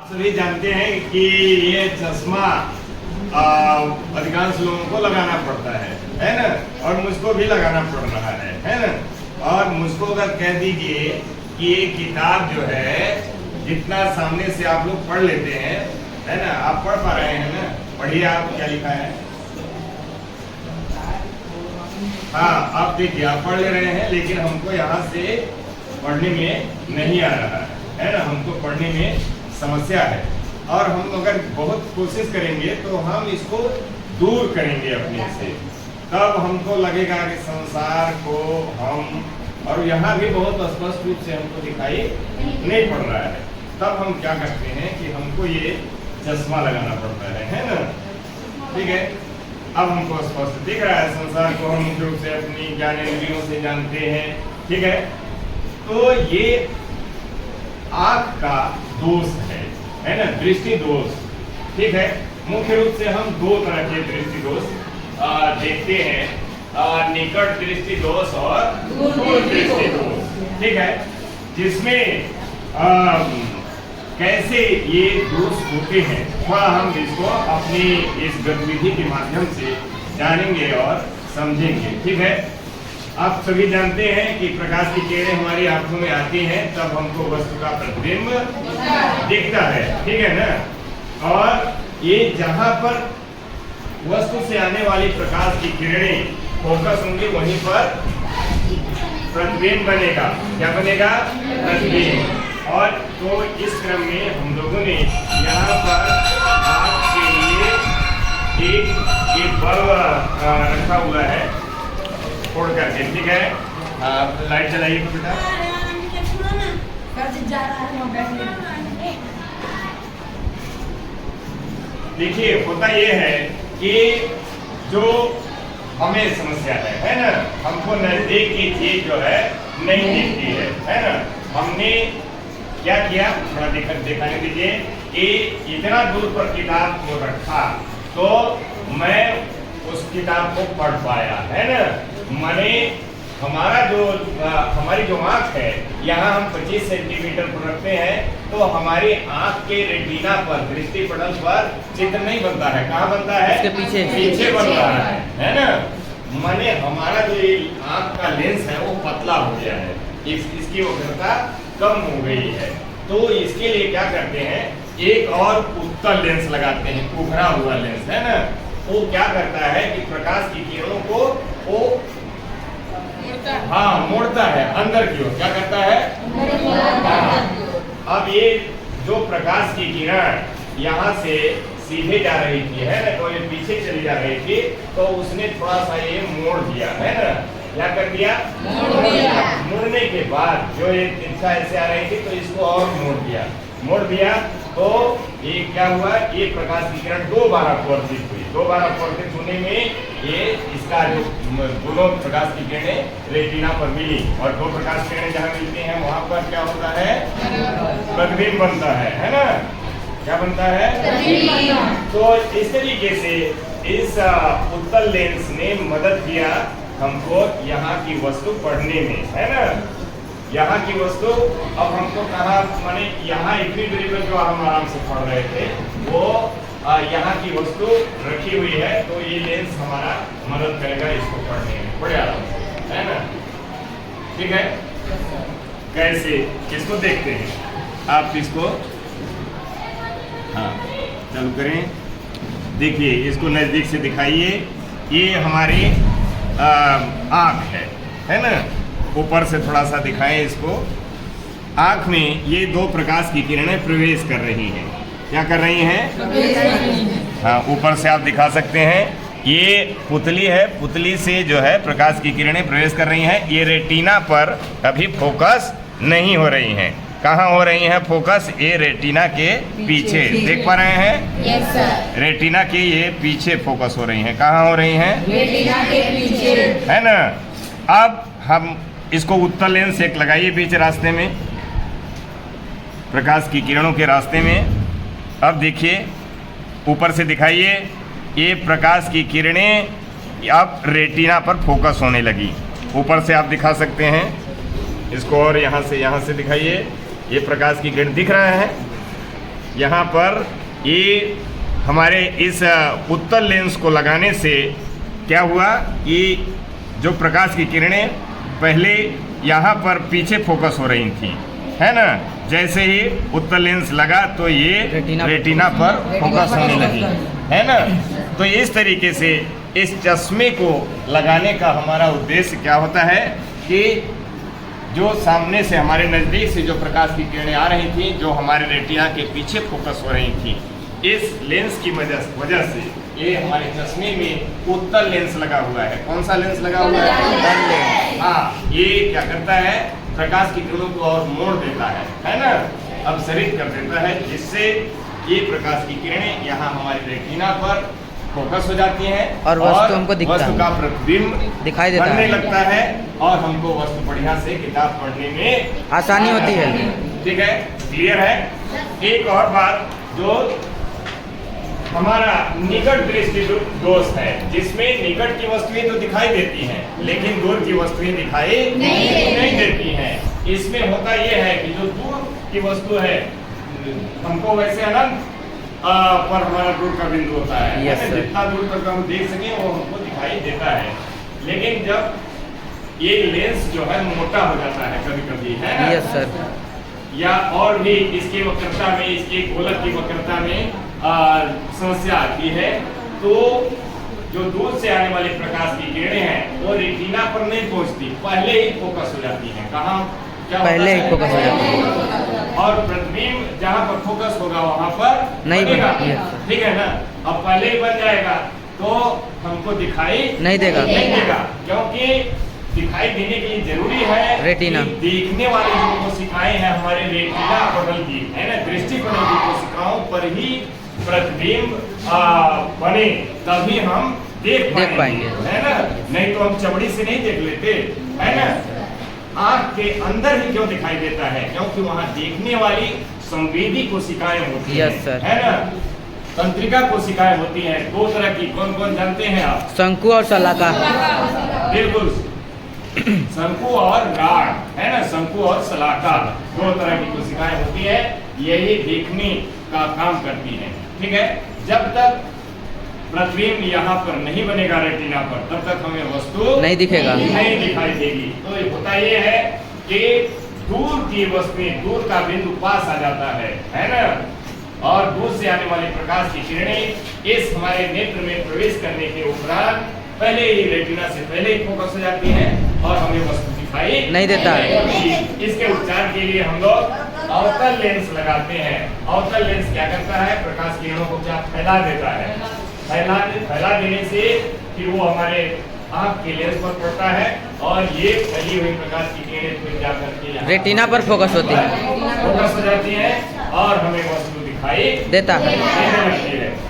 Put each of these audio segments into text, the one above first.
सभी जानते हैं कि ये चश्मा अधिकांश लोगों को लगाना पड़ता है ना। और मुझको भी लगाना पड़ रहा है ना। और मुझको अगर कह दीजिए कि ये किताब जो है जितना सामने से आप लोग पढ़ लेते हैं, है ना, आप पढ़ पा रहे हैं ना, पढ़िए आप क्या लिखा है। हाँ, आप देखिए, आप पढ़ ले रहे हैं, लेकिन हमको यहाँ से पढ़ने में नहीं आ रहा है ना। हमको पढ़ने में समस्या है, और हम अगर बहुत कोशिश करेंगे तो हम इसको दूर करेंगे अपने से, तब हमको लगेगा कि संसार को हम, और यहाँ भी बहुत स्पष्ट रूप से हमको दिखाई नहीं पड़ रहा है। तब हम क्या करते हैं कि हमको ये चश्मा लगाना पड़ता है ना। ठीक है, अब हमको स्पष्ट दिख रहा है संसार को, हम मुख्य रूप से अपनी ज्ञानेंद्रियों से जानते हैं। ठीक है, तो ये आँख का दोष है ना, दृष्टि दोष। ठीक है, मुख्य रूप से हम दो तरह के दृष्टि दोष देखते हैं, निकट दृष्टि दोष और दूर दृष्टि दोष। ठीक है, जिसमें कैसे ये दोष होते हैं थोड़ा हम इसको अपनी इस गतिविधि के माध्यम से जानेंगे और समझेंगे। ठीक है, आप सभी जानते हैं कि प्रकाश की किरणें हमारी आंखों में आती हैं, तब हमको वस्तु का प्रतिबिंब दिखता है। ठीक है ना। और ये जहां पर वस्तु से आने वाली प्रकाश की किरणें फोकस होंगी, वहीं पर प्रतिबिंब बनेगा। क्या बनेगा? प्रतिबिंब। और तो इस क्रम में हम लोगों ने यहाँ पर आपके लिए एक बल्ब रखा हुआ है फोड़ करके। ठीक है, आप लाइट चलाइए बेटा। देखिए, होता ये है कि जो हमें समस्या है ना, हमको नजदीक की चीज जो है नहीं दिखती है ना। हमने क्या किया, थोड़ा दिखाने दीजिए कि इतना दूर पर किताब को रखा तो मैं उस किताब को पढ़ पाया, है ना। माने हमारा जो हमारी जो आँख है, यहाँ हम 25 सेंटीमीटर पर रखते हैं, तो हमारी आँख के रेटिना पर, दृष्टि पटल पर चित्र नहीं बनता है। कहाँ बनता है? इसके पीछे बन रहा है ना। माने हमारा जो ये आँख का लेंस है वो पतला हो गया है, इसकी वक्रता कम हो गई है। तो इसके लिए क्या करते हैं, एक और उत्तल लेंस लगाते हैं, उभरा हुआ लेंस, है ना। वो क्या करता है कि प्रकाश की किरणों को वो मोड़ता है अंदर की ओर। क्या करता है? अब ये जो प्रकाश की किरण यहाँ से सीधे जा रही थी, है ना, तो ये पीछे चली जा रही थी, तो उसने थोड़ा सा ये मोड़ दिया, है ना। क्या कर दिया? मोड़ने के बाद जो ये तिरछा ऐसे आ रही थी, तो इसको और मोड़ दिया तो ये क्या हुआ, ये प्रकाश की किरण दोबारा अपवर्तित हुई। दोबारा अपवर्तित होने में ये इसका जो दोनों प्रकाश की किरणें रेटिना पर मिली, और दो प्रकाश किरणें जहाँ मिलती हैं वहां पर क्या होता है? प्रतिबिंब बनता है ना। क्या बनता है? तो इस तरीके से इस उत्तल लेंस ने मदद किया हमको यहाँ की वस्तु पढ़ने में, है ना। यहाँ की वस्तु अब हमको कहा, माने यहाँ इतनी दूरी पर जो हम आराम से पढ़ रहे थे, वो यहाँ की वस्तु रखी हुई है, तो ये लेंस हमारा मदद करेगा इसको पढ़ने में बड़े आराम से, है ना। ठीक है, कैसे इसको देखते हैं। आप इसको चालू करें। देखिए, इसको नजदीक से दिखाइए। ये हमारी आँख है ना। ऊपर से थोड़ा सा दिखाएं इसको। आँख में ये दो प्रकाश की किरणें प्रवेश कर रही हैं। क्या कर रही हैं? हाँ, ऊपर से आप दिखा सकते हैं। ये पुतली है, पुतली से जो है प्रकाश की किरणें प्रवेश कर रही हैं। ये रेटिना पर अभी फोकस नहीं हो रही हैं। कहाँ हो रही हैं फोकस? ये रेटिना के पीछे। देख पा रहे हैं? Yes sir. रेटिना के ये पीछे फोकस हो रही हैं। कहाँ हो रही हैं? रेटिना के पीछे, है ना। अब हम इसको उत्तल लेंस एक लगाइए बीच रास्ते में, प्रकाश की किरणों के रास्ते में। अब देखिए, ऊपर से दिखाइए, ये प्रकाश की किरणें अब रेटिना पर फोकस होने लगी। ऊपर से आप दिखा सकते हैं इसको, और यहाँ से दिखाइए, ये प्रकाश की किरण दिख रहा है, यहाँ पर ये हमारे इस उत्तल लेंस को लगाने से क्या हुआ, ये जो प्रकाश की किरणें पहले यहाँ पर पीछे फोकस हो रही थी, है ना, जैसे ही उत्तल लेंस लगा तो ये रेटिना पर फोकस होने लगी, है ना। तो इस तरीके से इस चश्मे को लगाने का हमारा उद्देश्य क्या होता है कि जो सामने से हमारे नज़दीक से जो प्रकाश की किरणें आ रही थी, जो हमारे रेटिना के पीछे फोकस हो रही थी, इस लेंस की वजह से ये हमारे चश्मे में उत्तल लेंस लगा हुआ है। कौन सा लेंस लगा हुआ है? हाँ, ये क्या करता है, प्रकाश की किरणों को और मोड़ देता है ना, अपसरित कर देता है, जिससे ये प्रकाश की किरणें यहाँ हमारे रेटिना पर फोकस हो जाती हैं और वस्तु हमको दिखता है, वस्तु का प्रतिबिंब दिखाई देता बनने है, लगता है और हमको वस्तु बढ़िया से किताब पढ़ने में आसानी होती है। ठीक है, क्लियर है। एक और बात, जो हमारा निकट दृष्टि दोष है, जिसमें निकट की वस्तुएं तो दिखाई देती हैं लेकिन दूर की वस्तुएं दिखाई नहीं देती हैं। इसमें होता यह है कि जो दूर की वस्तु है हमको वैसे अनंत पर हमारा दूर का बिंदु होता है, जितना दूर तक हम देख सके वो हमको दिखाई देता है। लेकिन जब ये लेंस जो है मोटा हो जाता है कभी कभी, है ना, यस सर, या और भी इसकी वक्रता में, इसके गोलक की वक्रता में समस्या आती है, तो जो दूर से आने वाले प्रकाश की किरणें हैं वो रेटिना पर नहीं पहुंचती, पहले ही फोकस हो जाती हैं। कहाँ? पहले ही फोकस हो जाती है और प्रतिबिंब जहाँ पर फोकस होगा वहाँ पर नहीं बनेगा, ठीक है ना। अब पहले ही बन जाएगा तो हमको दिखाई नहीं देगा, क्योंकि दिखाई देने के लिए जरूरी है रेटिना, देखने वाली जो कोशिकाएं हैं हमारे रेटिना पटल की, है ना, दृष्टि पटल की कोशिकाओं पर ही प्रतिबिंब बने, तभी हम देख पाएंगे, है ना। नहीं तो हम चमड़ी से नहीं देख लेते, है ना। आँख के अंदर ही क्यों दिखाई देता है? क्योंकि वहाँ देखने वाली संवेदी कोशिकाएं होती हैं, है ना, तंत्रिका कोशिकाएं होती हैं। दो तरह की, कौन कौन जानते हैं आप? शंकु और शलाका। बिल्कुल, शंकु और राड, है ना, शंकु और शलाका, दो तरह की कोशिकाएं होती है, यही देखने का काम करती है। ठीक है, जब तक प्रतिबिंब यहाँ पर नहीं बनेगा रेटिना पर, तब तक हमें वस्तु नहीं दिखेगा, नहीं दिखाई देगी। तो होता ये है कि दूर की वस्तुएं, दूर का बिंदु पास आ जाता है ना, और दूर से आने वाली प्रकाश की किरणें इस हमारे नेत्र में प्रवेश करने के उपरांत पहले ही रेटिना से पहले ही फोकस हो जाती है और हमें वस्तु दिखाई नहीं देता है। इसके उपचार के लिए हम लोग अवतल लेंस लगाते हैं। अवतल लेंस क्या करता है? प्रकाश किरणों को क्या फैला देता है, फैला देने से फिर वो हमारे आँख के लेंस पर पड़ता है और ये फैली हुई प्रकाश की किरणें फिर जाकर के रेटिना पर फोकस होती है, फोकस हो जाती है और हमें वस्तु दिखाई देता है।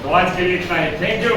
तो आज के लिए इतना ही, थैंक यू।